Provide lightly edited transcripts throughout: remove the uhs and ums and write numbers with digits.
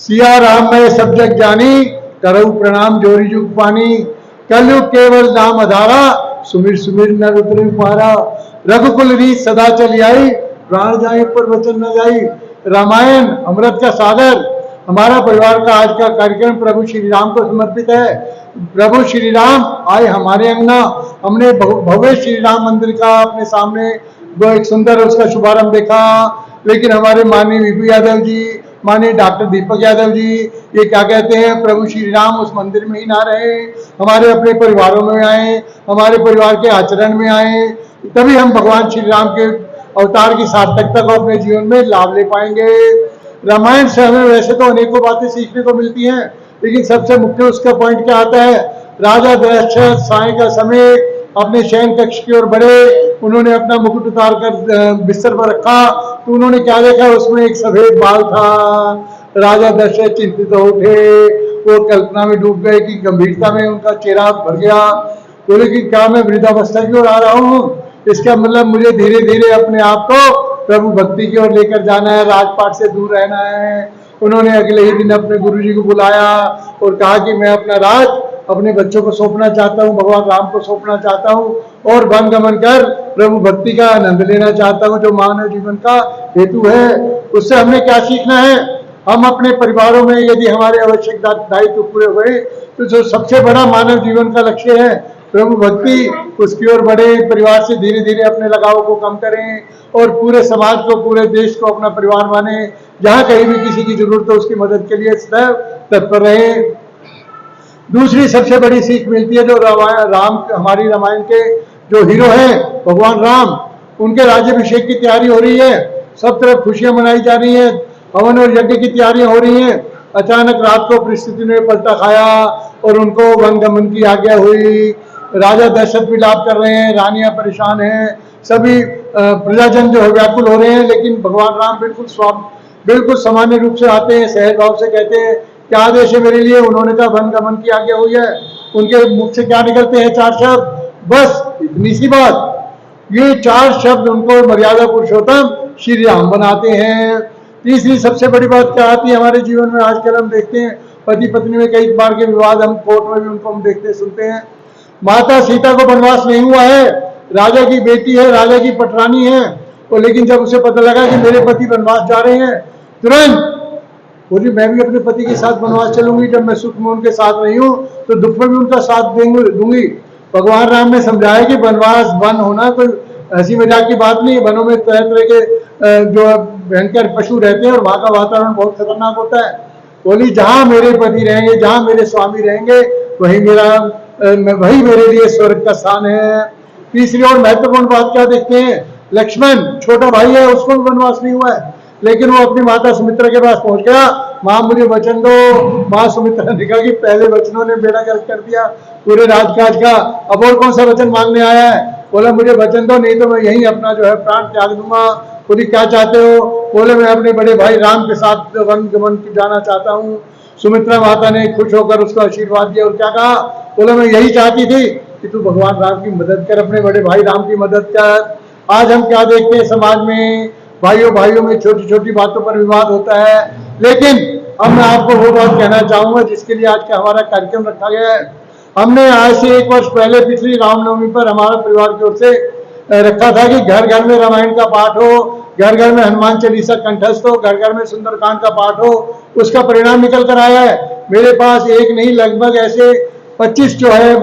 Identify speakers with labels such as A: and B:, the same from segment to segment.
A: सिया राम मैं सब जग जानी, करऊ प्रणाम जोरी जुग पानी। कलयुग केवल नाम आधारा, सुमिर सुमिर नर उतरे पारा। रघुकुल रीत सदा चली आई, प्राण जाए पर वचन न जाई। रामायण अमृत का सागर। हमारा परिवार का आज का कार्यक्रम प्रभु श्री राम को समर्पित है। प्रभु श्री राम आए हमारे अंगना। हमने भव्य श्री राम मंदिर का अपने सामने वो एक सुंदर उसका शुभारंभ देखा, लेकिन हमारे माननीय विभू यादव जी, माननीय डॉक्टर दीपक यादव जी, ये क्या कहते हैं, प्रभु श्री राम उस मंदिर में ही ना रहे, हमारे अपने परिवारों में आए, हमारे परिवार के आचरण में आए, तभी हम भगवान श्री राम के अवतार की सार्थकता को अपने जीवन में लाभ ले पाएंगे। रामायण से हमें वैसे तो अनेकों बातें सीखने को मिलती हैं, लेकिन सबसे मुख्य उसका पॉइंट क्या आता है, राजा दशरथ साय का समय अपने शयन कक्ष की ओर बढ़े, उन्होंने अपना मुकुट उतार कर बिस्तर पर रखा, तो उन्होंने क्या देखा, उसमें एक सफेद बाल था। राजा दशरथ चिंतित हो उठे, वो कल्पना में डूब गए कि गंभीरता में उनका चेहरा भर गया। बोले कि क्या मैं वृद्धावस्था की ओर आ रहा हूँ, इसका मतलब मुझे धीरे धीरे अपने आप को प्रभु भक्ति की ओर लेकर जाना है, राजपाट से दूर रहना है। उन्होंने अगले ही दिन अपने गुरुजी को बुलाया और कहा कि मैं अपना राज अपने बच्चों को सौंपना चाहता हूँ, भगवान राम को सौंपना चाहता हूँ और वन गमन कर प्रभु भक्ति का आनंद लेना चाहता हूँ, जो मानव जीवन का हेतु है। उससे हमने क्या सीखना है, हम अपने परिवारों में यदि हमारे आवश्यक दायित्व पूरे हुए, तो जो सबसे बड़ा मानव जीवन का लक्ष्य है प्रभु भक्ति, उसकी ओर बढ़े, परिवार से धीरे धीरे अपने लगाव को कम करें और पूरे समाज को, पूरे देश को अपना परिवार माने। जहां कहीं भी किसी की जरूरत हो उसकी मदद के लिए सदैव तत्पर रहे। दूसरी सबसे बड़ी सीख मिलती है, जो राम हमारी रामायण के जो हीरो हैं भगवान राम, उनके राज्याभिषेक की तैयारी हो रही है, सब तरफ खुशियां मनाई जा रही हैं, हवन और यज्ञ की तैयारियां हो रही हैं। अचानक रात को परिस्थिति ने पलटा खाया और उनको वन गमन की आज्ञा हुई। राजा दशरथ विलाप कर रहे हैं, रानियां परेशान हैं, सभी प्रजाजन जो है व्याकुल हो रहे हैं, लेकिन भगवान राम बिल्कुल सामान्य रूप से आते हैं, सहज भाव से कहते हैं क्या आदेश है मेरे लिए। उन्होंने कहा वन गमन की आज्ञा हुई है। उनके मुख से क्या निकलते हैं, 4 शब्द, बस इतनी सी बात। ये 4 शब्द उनको मर्यादा पुरुषोत्तम श्री राम बनाते हैं। तीसरी सबसे बड़ी बात क्या आती है हमारे जीवन में, आजकल हम देखते हैं पति पत्नी में कई बार के विवाद, हम कोर्ट में भी उनको हम देखते सुनते हैं। माता सीता को वनवास नहीं हुआ है, राजा की बेटी है, राजा की पटरानी है, और लेकिन जब उसे पता लगा कि मेरे पति वनवास जा रहे हैं, तुरंत बोली मैं भी अपने पति के साथ वनवास चलूंगी, जब मैं सुख में उनके साथ नहीं हूं तो दुख में भी उनका साथ दूंगी। भगवान राम ने समझाया कि वनवास, वन होना कोई हंसी मजाक की बात नहीं है। वनों में तरह तरह के जो भयंकर पशु रहते हैं और वहां का वातावरण बहुत खतरनाक होता है। बोली जहां मेरे पति रहेंगे, जहां मेरे स्वामी रहेंगे, वही मेरे लिए स्वर्ग का स्थान है। तीसरी और महत्वपूर्ण बात क्या देखते हैं, लक्ष्मण छोटा भाई है, उसको भी वनवास नहीं हुआ है, लेकिन वो अपनी माता सुमित्रा के पास पहुंच गया, मां मुझे वचन दो। मां सुमित्रा ने कहा कि पहले वचनों ने बेड़ा गर्क कर दिया पूरे राजकाज का, अब और कौन सा वचन मांगने आया है। बोला मुझे वचन दो, नहीं तो मैं यही अपना जो है प्राण त्याग दूंगा। बोली क्या चाहते हो। बोले मैं अपने बड़े भाई राम के साथ वन गमन जाना चाहता हूँ। सुमित्रा माता ने खुश होकर उसको आशीर्वाद दिया और क्या कहा, बोले मैं यही चाहती थी कि तू भगवान राम की मदद कर, अपने बड़े भाई राम की मदद कर। आज हम क्या देखते हैं समाज में, भाइयों में छोटी छोटी बातों पर विवाद होता है, लेकिन अब मैं आपको वो बात कहना चाहूंगा जिसके लिए आज का हमारा कार्यक्रम रखा गया है। हमने आज से 1 वर्ष पहले पिछली रामनवमी पर हमारा परिवार की ओर से रखा था कि घर घर में रामायण का पाठ हो, घर घर में हनुमान चालीसा कंठस्थ हो, घर घर में सुंदरकांड का पाठ हो। उसका परिणाम निकल कर आया है। मेरे पास एक नहीं लगभग ऐसे 25 जो है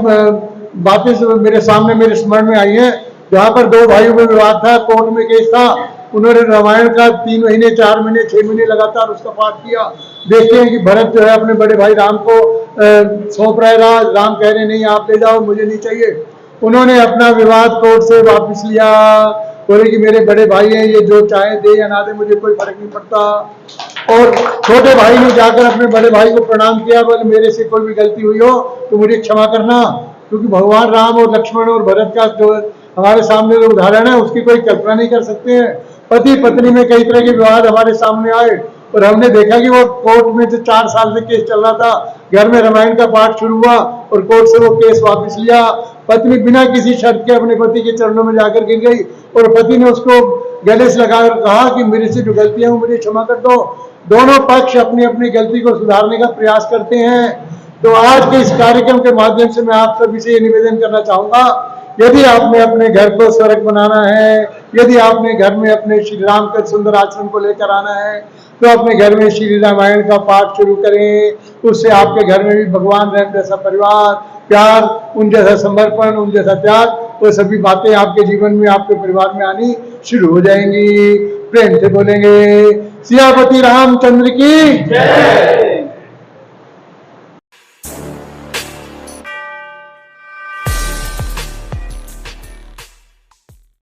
A: बातें मेरे सामने मेरे स्मरण में आई है, जहां पर 2 भाइयों में विवाद था, कोर्ट में केस था, उन्होंने रामायण का 3 महीने 4 महीने 6 महीने लगातार उसका पाठ किया। देखते हैं कि भरत जो है अपने बड़े भाई राम को सौंप रहा है, राम कह रहे नहीं आप ले जाओ, मुझे नहीं चाहिए। उन्होंने अपना विवाद कोर्ट से वापस लिया, बोले कि मेरे बड़े भाई हैं, ये जो चाहे दे या ना दे मुझे कोई फर्क नहीं पड़ता। और छोटे भाई ने जाकर अपने बड़े भाई को प्रणाम किया, बोले मेरे से कोई भी गलती हुई हो तो मुझे क्षमा करना, क्योंकि भगवान राम और लक्ष्मण और भरत का जो हमारे सामने जो उदाहरण है उसकी कोई कल्पना नहीं कर सकते हैं। पति पत्नी में कई तरह के विवाद हमारे सामने आए और हमने देखा कि वो कोर्ट में जो 4 साल से केस चल रहा था, घर में रामायण का पाठ शुरू हुआ और कोर्ट से वो केस वापस लिया। पत्नी बिना किसी शर्त के अपने पति के चरणों में जाकर गिर गई और पति ने उसको गले से लगाकर कहा कि मेरे से जो गलतियां हैं मुझे क्षमा कर दो। दोनों पक्ष अपनी अपनी गलती को सुधारने का प्रयास करते हैं। तो आज के इस कार्यक्रम के माध्यम से मैं आप सभी से ये निवेदन करना चाहूंगा, यदि आपने अपने घर को स्वर्ग बनाना है, यदि आपने घर में अपने श्री राम के सुंदर आश्रम को लेकर आना है, तो अपने घर में श्री रामायण का पाठ शुरू करें। उससे आपके घर में भी भगवान राम जैसा परिवार, प्यार, उन जैसा समर्पण, उन जैसा त्याग, वो सभी बातें आपके जीवन में, आपके परिवार में आनी शुरू हो जाएंगी। प्रेम से बोलेंगे सियापति रामचंद्र की जय।